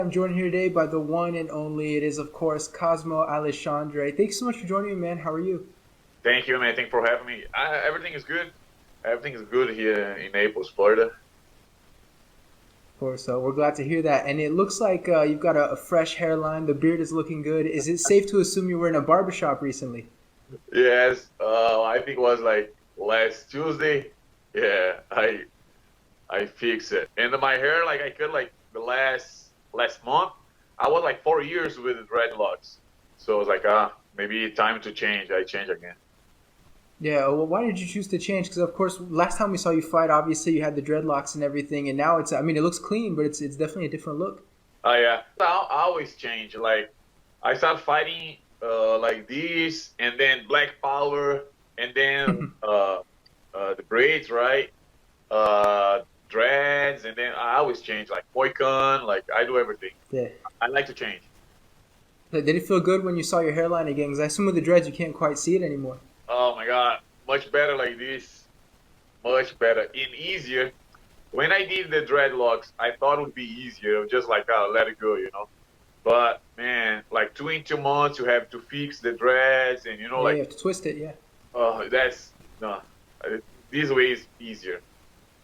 I'm joined here today by the one and only, it is of course Cosmo Alexandre. Thanks so much for joining me, man. How are you? Thank you, man. Thank you for having me. Everything is good. Everything is good here in Naples, Florida. Of course, we're glad to hear that. And it looks like you've got a fresh hairline. The beard is looking good. Is it safe to assume you were in a barbershop recently? Yes, I think it was like last Tuesday. Yeah, I fixed it. And my hair, like I cut like the last month. I was like 4 years with dreadlocks, so I was like, maybe time to change. I change again. Yeah, well, why did you choose to change? Because of course, last time we saw you fight, obviously you had the dreadlocks and everything, and now I mean, it looks clean, but it's definitely a different look. Oh yeah, I always change. Like I start fighting like this, and then black power, and then the braids, right? Dreads, and then I always change. Like Moicon, like I do everything. Yeah. I like to change. Did it feel good when you saw your hairline again? Because I assume with the dreads you can't quite see it anymore. Oh my God, much better like this. Much better and easier. When I did the dreadlocks, I thought it would be easier, just like let it go, you know. But man, like 2 months, you have to fix the dreads, and Yeah, you like, have to twist it, yeah. that's no. This way is easier.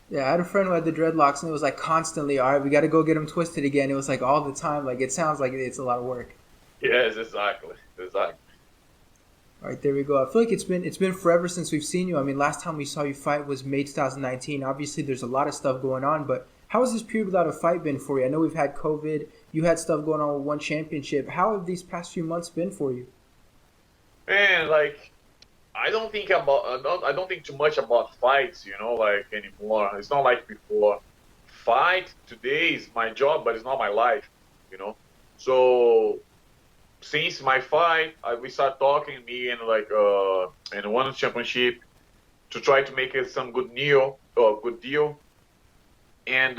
Yeah, I had a friend who had the dreadlocks, and it was like constantly, all right, we got to go get them twisted again. It was like all the time. Like it sounds like it's a lot of work. Yes, exactly. All right, there we go. I feel like it's been forever since we've seen you. I mean, last time we saw you fight was May 2019. Obviously, there's a lot of stuff going on, but how has this period without a fight been for you? I know we've had COVID. You had stuff going on with one championship. How have these past few months been for you? Man, like I don't think too much about fights, like anymore. It's not like before. Fight today is my job, but it's not my life, you know. So since my fight, we start talking me and like in one championship to try to make it some good deal, and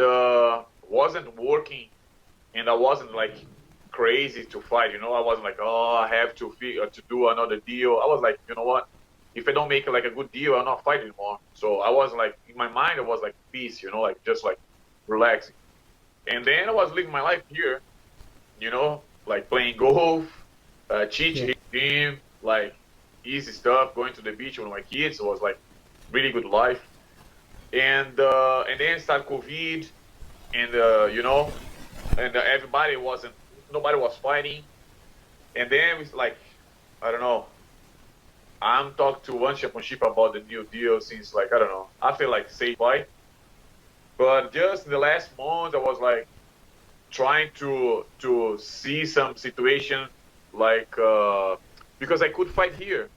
wasn't working, and I wasn't like crazy to fight. I wasn't like, oh, I have to do another deal. I was like, you know what? If I don't make like a good deal, I'll not fight anymore. So I was like, in my mind, I was like peace, like just like relaxing. And then I was living my life here, like playing golf, Yeah. cheat gym, like easy stuff, going to the beach with my kids. It was like really good life. And then started COVID, and and nobody was fighting. And then it's like, I don't know. I'm talking to one championship about the new deal since like, I don't know. I feel like safe fight, but just in the last month, I was like trying to see some situation like because I could fight here.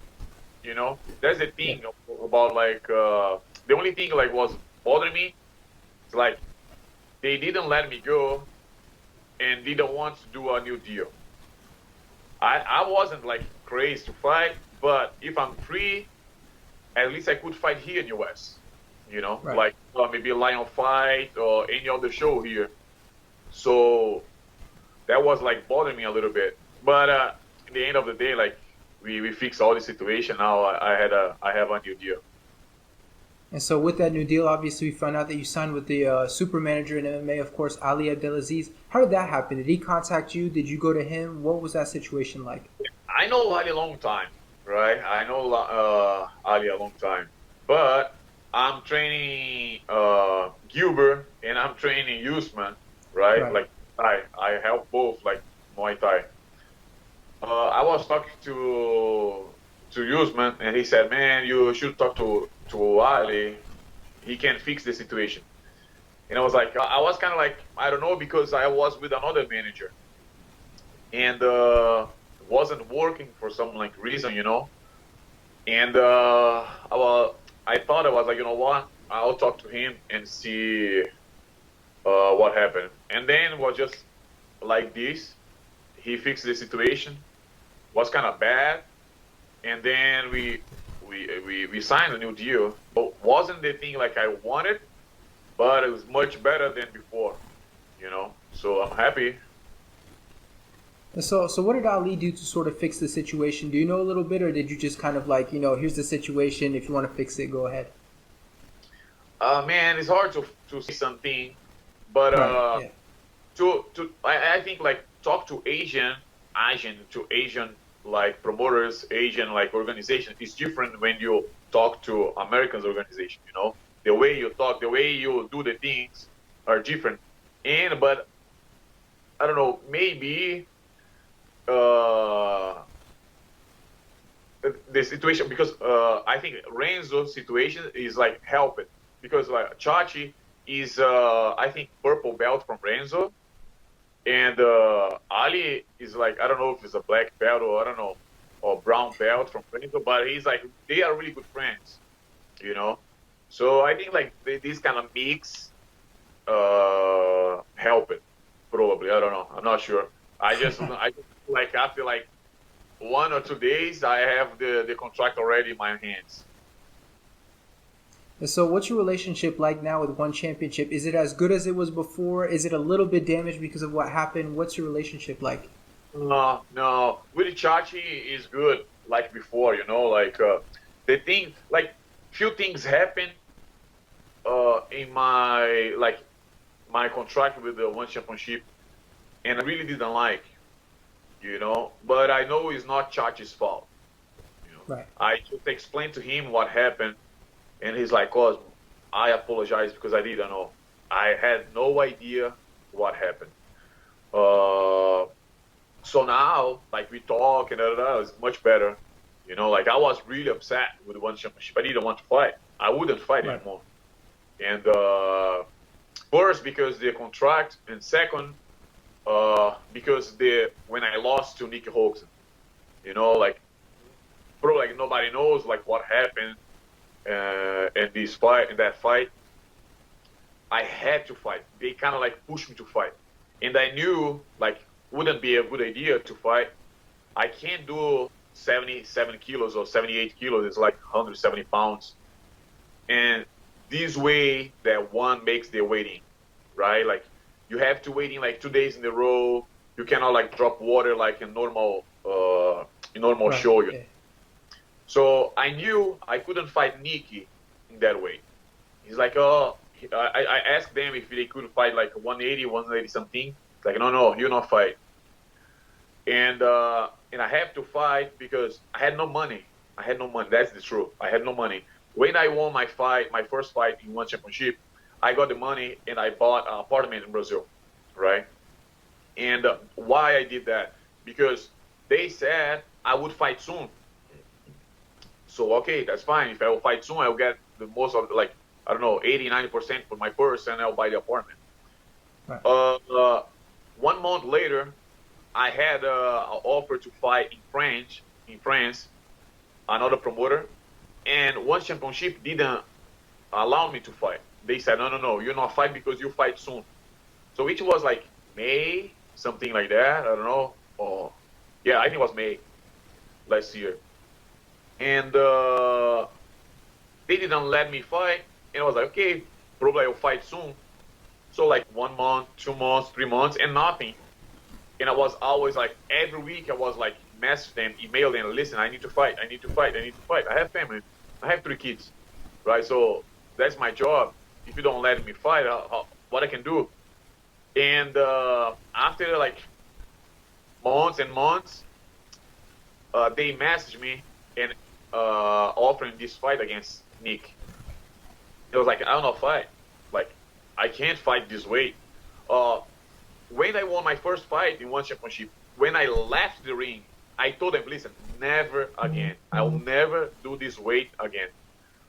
That's the Yeah. thing about like the only thing like was bothering me is like they didn't let me go and didn't want to do a new deal. I wasn't like crazy to fight, but if I'm free, at least I could fight here in US. Right. Like maybe a Lion fight or any other show here. So that was like bothering me a little bit. But in the end of the day, like we fixed all the situation. Now I have a new deal. And so with that new deal, obviously we found out that you signed with the super manager in MMA, of course, Ali Abdelaziz. How did that happen? Did he contact you? Did you go to him? What was that situation like? I know Ali a long time, right? I know Ali a long time, but I'm training Gilbert and I'm training Usman, right? Right. Like I help both, like Muay Thai. I was talking to Usman, and he said, "Man, you should talk to Ali. He can fix the situation." And I was like, I was kind of like, I don't know, because I was with another manager, and wasn't working for some like reason. And I thought I was like, you know what? I'll talk to him and see what happened. And then it was just like this. He fixed the situation. Was kind of bad, and then we signed a new deal. But wasn't the thing like I wanted, but it was much better than before. So I'm happy. And so what did Ali do to sort of fix the situation? Do you know a little bit, or did you just kind of like, here's the situation. If you want to fix it, go ahead. Man, it's hard to say something, but Right. Yeah. I think like talk to Asian like promoters, Asian like organization is different when you talk to Americans organization. You know, the way you talk, the way you do the things are different. And but I don't know, maybe uh, the situation because I think Renzo's situation is like helping because like Chachi is I think purple belt from Renzo. And Ali is like, I don't know if it's a black belt or I don't know, or brown belt from Renzo, but he's like, they are really good friends, you know? So I think like this kind of mix help it, probably. I don't know. I'm not sure. I just like after like 1 or 2 days, I have the contract already in my hands. And so what's your relationship like now with One Championship? Is it as good as it was before? Is it a little bit damaged because of what happened? What's your relationship like? No, no. With Chachi is good like before, you know, like the thing, like few things happen in my contract with the One Championship, and I really didn't like, you know. But I know it's not Chachi's fault, you know. Right. I just explained to him what happened, and he's like, Cosmo, I apologize because I didn't know. I had no idea what happened. Uh, so now, like we talk and it's much better. You know, like I was really upset with the One Championship. I didn't want to fight. I wouldn't fight Right. anymore. And first because the contract, and second because the when I lost to Nicky Hoxton, you know, like probably like nobody knows like what happened in that fight. I had to fight. They kind of like pushed me to fight, and I knew like wouldn't be a good idea to fight. I can't do 77 kilos or 78 kilos. It's like 170 pounds, and this way that one makes the weighting, right? Like you have to wait in like 2 days in a row. You cannot like drop water like a normal Right. show. Yeah. So I knew I couldn't fight Nicky in that way. He's like, oh, I asked them if they could fight like 180, 180 something. It's like, no, no, you not fight. And I have to fight because I had no money. I had no money. That's the truth. I had no money. When I won my fight, my first fight in One Championship, I got the money and I bought an apartment in Brazil, right? And why I did that? Because they said I would fight soon. So okay, that's fine. If I will fight soon, I'll get the most of like I don't know 80, 90% for my purse, and I'll buy the apartment. Right. 1 month later, I had an offer to fight in France, another promoter, and One Championship didn't allow me to fight. They said, no, no, no, you're not fight because you fight soon. So it was like May, something like that. I don't know. Or yeah, I think it was May last year. And they didn't let me fight. And I was like, okay, probably I'll fight soon. So like 1 month, 2 months, 3 months, and nothing. And I was always like, every week I was like, message them, email them, listen, I need to fight, I need to fight, I need to fight. I have family, I have 3 kids, right? So that's my job. If you don't let me fight, what I can do? And after like months and months, they messaged me and offering this fight against Nick. It was like, I don't know, fight. Like, I can't fight this weight. When I won my first fight in One Championship, when I left the ring, I told them, listen, never again. I'll never do this weight again.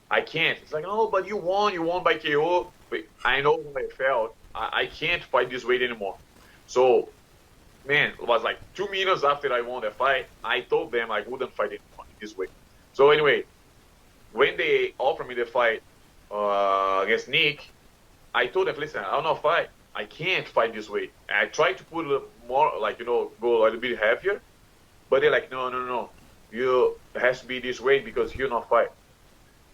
I can't. It's like, oh, but you won by KO. But I know how I felt. I can't fight this weight anymore. So, man, it was like 2 minutes after I won the fight, I told them I wouldn't fight anymore in this weight. So anyway, when they offered me the fight against Nick, I told them, listen, I'll not fight. I can't fight this weight. And I tried to put more, like, go a little bit heavier, but they're like, no, no, no. It has to be this weight because you're not fight.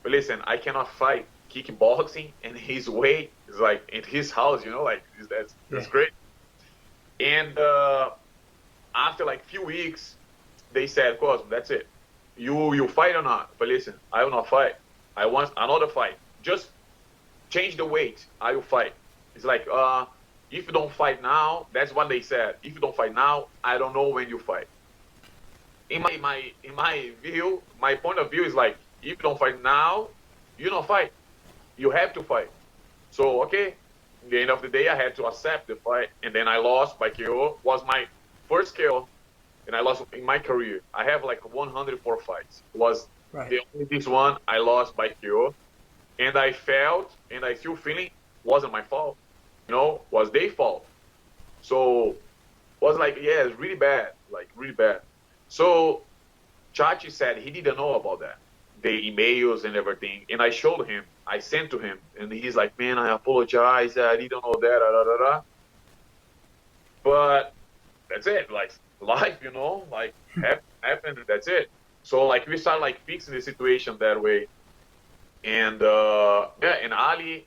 But listen, I cannot fight kickboxing and his weight is like in his house, like that's great. And after like few weeks, they said, Cosmo, that's it. You fight or not? But listen, I will not fight. I want another fight. Just change the weight. I will fight. It's like, if you don't fight now, that's what they said. If you don't fight now, I don't know when you fight. In my view, my point of view is like, if you don't fight now, you don't fight. You have to fight. So okay, in the end of the day, I had to accept the fight, and then I lost by KO. Was my first KO, and I lost in my career. I have like 104 fights. Was Right. the only this one I lost by KO, and I felt, and I still feeling, wasn't my fault. Was their fault. So was like, yeah, it's really bad, like really bad. So Chachi said he didn't know about that, the emails and everything, and I showed him. I sent to him, and he's like, "Man, I apologize. I didn't know that." Da, da, da, da. But that's it. Like life, like happened. That's it. So like we start like fixing the situation that way, and yeah, and Ali,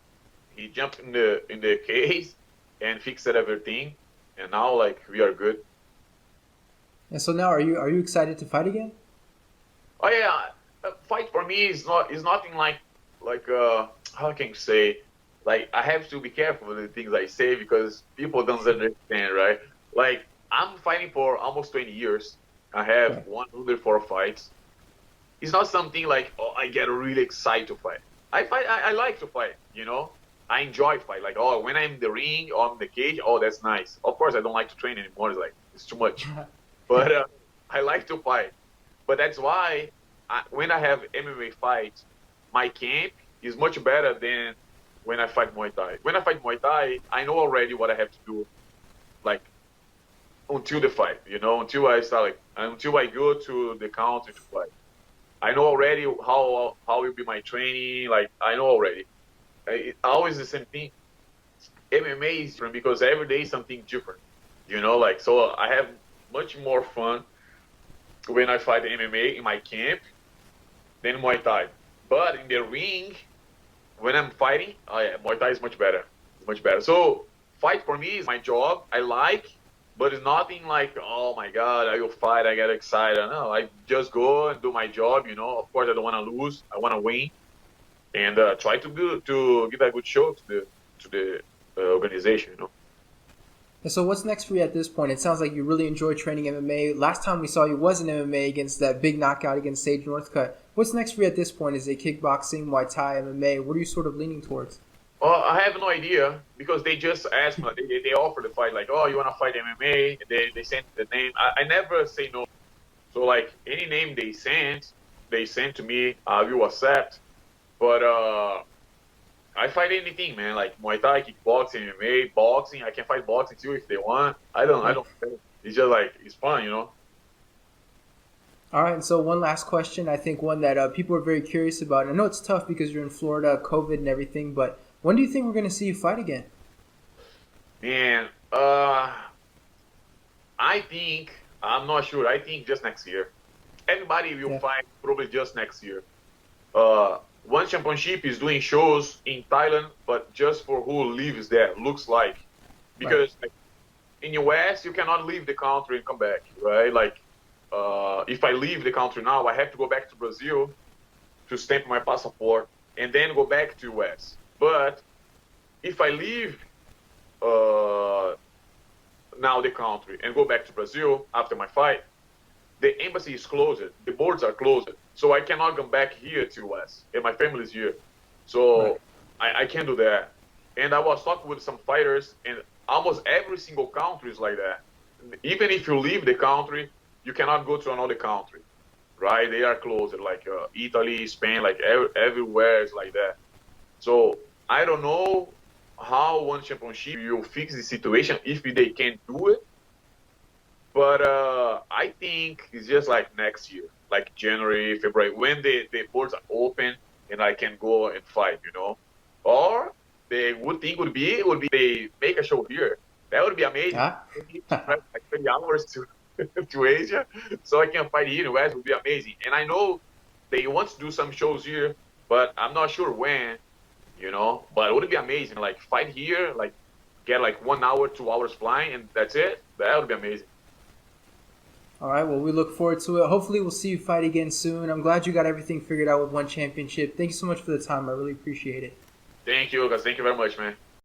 he jumped in the case and fixed everything, and now like we are good. And so now, are you excited to fight again? Oh yeah, a fight for me is nothing like how can you say, like I have to be careful with the things I say because people don't understand, right? Like I'm fighting for almost 20 years. I have Right. 104 fights. It's not something like, oh, I get really excited to fight. I fight. I like to fight. I enjoy fight. Like, oh, when I'm in the ring or I'm in the cage, oh, that's nice. Of course, I don't like to train anymore. It's like it's too much. But I like to fight. But that's why when I have MMA fights, my camp is much better than when I fight Muay Thai. When I fight Muay Thai, I know already what I have to do, like until the fight, until I start, like until I go to the country to fight. I know already how will be my training. Like I know already. It's always the same thing. MMA is different because every day is something different. Like so I have much more fun when I fight MMA in my camp than Muay Thai. But in the ring, when I'm fighting, oh yeah, Muay Thai is much better. It's much better. So fight for me is my job. I like, but it's nothing like, oh my God, I will fight. I get excited. No, I just go and do my job. Of course, I don't want to lose. I want to win and try to give a good show to the organization. And so what's next for you at this point? It sounds like you really enjoy training MMA. Last time we saw you was in MMA against that big knockout against Sage Northcutt. What's next for you at this point? Is it kickboxing, Muay Thai, MMA? What are you sort of leaning towards? Well, I have no idea because they just asked me. They offered the fight, like, oh, you want to fight MMA? And they sent the name. I never say no. So like any name they sent to me, I will accept. But I fight anything, man. Like Muay Thai, kickboxing, MMA, boxing. I can fight boxing too if they want. I don't. I don't. It's just like it's fun. All right, and so one last question. I think one that people are very curious about. I know it's tough because you're in Florida, COVID and everything, but when do you think we're going to see you fight again? And I think I'm not sure. I think just next year. Everybody will Yeah. fight probably just next year. One championship is doing shows in Thailand, but just for who lives there, looks like. Because like, in US, you cannot leave the country and come back, right? Like, if I leave the country now, I have to go back to Brazil to stamp my passport and then go back to US. But if I leave now the country and go back to Brazil after my fight, the embassy is closed. The borders are closed. So I cannot come back here to US. And my family is here. So I can't do that. And I was talking with some fighters, and almost every single country is like that. Even if you leave the country, you cannot go to another country, right? They are closed, like Italy, Spain, like everywhere is like that. So I don't know how one championship will fix the situation if they can do it. But I think it's just like next year, like January, February, when the borders are open and I can go and fight. Or the good thing would be they make a show here. That would be amazing. Ah? I need to drive like 30 hours to to Asia, so I can fight here in the West. Would be amazing. And I know they want to do some shows here, but I'm not sure when. But it would be amazing. Like fight here, like get like 1 hour, 2 hours flying, and that's it. That would be amazing. All right, well, we look forward to it. Hopefully, we'll see you fight again soon. I'm glad you got everything figured out with one championship. Thank you so much for the time. I really appreciate it. Thank you, guys. Thank you very much, man.